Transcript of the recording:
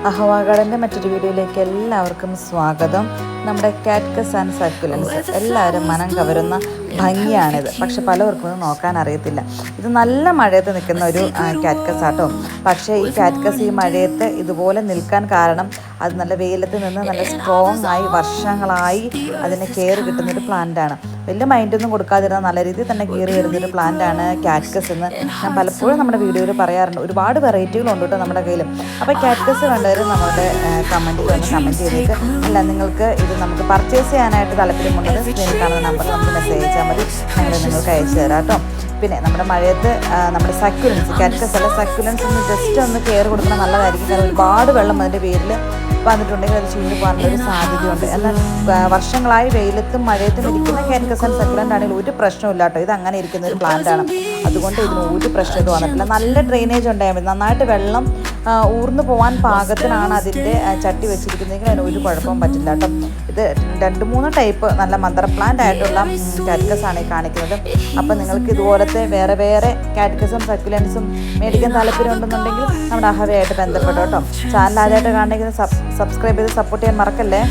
അഹവാ ഗാർഡൻ്റെ മറ്റൊരു വീഡിയോയിലേക്ക് എല്ലാവർക്കും സ്വാഗതം. നമ്മുടെ കാക്ടസ് ആൻഡ് സക്കുലൻസ് എല്ലാവരും മനം കവരുന്ന ഭംഗിയാണിത്. പക്ഷെ പലർക്കും ഇത് നോക്കാൻ അറിയത്തില്ല. ഇത് നല്ല മഴയത്ത് നിൽക്കുന്ന ഒരു കാക്ടസ് ആട്ടോ. പക്ഷേ ഈ കാക്ടസ് ഈ മഴയത്ത് ഇതുപോലെ നിൽക്കാൻ കാരണം അത് നല്ല വെയിലത്ത് നിന്ന് നല്ല സ്ട്രോങ് ആയി വർഷങ്ങളായി അതിന് കെയർ കിട്ടുന്നൊരു പ്ലാന്റാണ്. വലിയ മൈൻഡൊന്നും കൊടുക്കാതിരുന്ന നല്ല രീതിയിൽ തന്നെ കെയർ വരുന്നൊരു പ്ലാന്റാണ് കാക്ടസ് എന്ന് ഞാൻ പലപ്പോഴും നമ്മുടെ വീഡിയോയിൽ പറയാറുണ്ട്. ഒരുപാട് വെറൈറ്റികളുണ്ട് കേട്ടോ നമ്മുടെ കയ്യിലും. അപ്പോൾ കാക്ടസ് കണ്ടവർ നമ്മുടെ കമൻറ്റിൽ വന്ന് കമൻറ്റ് ചെയ്തേക്ക്. അല്ല, നിങ്ങൾക്ക് ഇത് നമുക്ക് പർച്ചേസ് ചെയ്യാനായിട്ട് താല്പര്യമുള്ളത് സ്ക്രീനിൽ കാണുന്ന നമ്പറിൽ നമുക്ക് മെസ്സേജ് അയച്ചാൽ മതി. ഞങ്ങൾ നിങ്ങൾക്ക് അയച്ചു തരാം കേട്ടോ. പിന്നെ നമ്മുടെ മഴയത്ത് നമ്മുടെ സക്കുലൻസ്, കാക്ടസ് അല്ല സക്കുലൻസ് ഒന്ന് ജസ്റ്റ് ഒന്ന് കെയർ കൊടുക്കണം, നല്ലതായിരിക്കും. കാരണം ഒരുപാട് വെള്ളം അതിൻ്റെ പേരിൽ വന്നിട്ടുണ്ടെങ്കിൽ അത് ചീഞ്ഞു പോകാനുള്ളൊരു സാധ്യതയുണ്ട്. എന്നാൽ വർഷങ്ങളായി വെയിലത്തും മഴയത്തും ഇരിക്കുന്ന കാക്ടസ് ആൻഡ് സക്കുലൻ്റ് ആണെങ്കിൽ ഒരു പ്രശ്നമില്ല കേട്ടോ. ഇത് അങ്ങനെ ഇരിക്കുന്ന ഒരു പ്ലാന്റാണ്. അതുകൊണ്ട് ഇതിന് ഒരു പ്രശ്നം ഇത് വന്നിട്ടില്ല. നല്ല ഡ്രെയിനേജ് ഉണ്ടായാൽ മതി. നന്നായിട്ട് വെള്ളം ഊർന്നു പോകാൻ പാകത്തിനാണ് അതിൻ്റെ ചട്ടി വെച്ചിരിക്കുന്നതെങ്കിൽ അതിന് ഒരു കുഴപ്പവും പറ്റില്ല കേട്ടോ. ഇത് 2-3 ടൈപ്പ് നല്ല മദർ പ്ലാന്റ് ആയിട്ടുള്ള കാക്ടസ് ആണ് ഈ കാണിക്കുന്നത്. അപ്പം നിങ്ങൾക്ക് ഇതുപോലത്തെ വേറെ വേറെ കാക്ടസും സക്കുലൻസും മേടിക്കാൻ താല്പര്യം ഉണ്ടെന്നുണ്ടെങ്കിൽ നമ്മുടെ അഹവയായിട്ട് ബന്ധപ്പെട്ടോ കേട്ടോ. ചാനൽ ആദ്യമായിട്ട് കാണണമെങ്കിൽ സബ്സ്ക്രൈബ് ചെയ്ത് സപ്പോർട്ട് ചെയ്യാൻ മറക്കല്ലേ.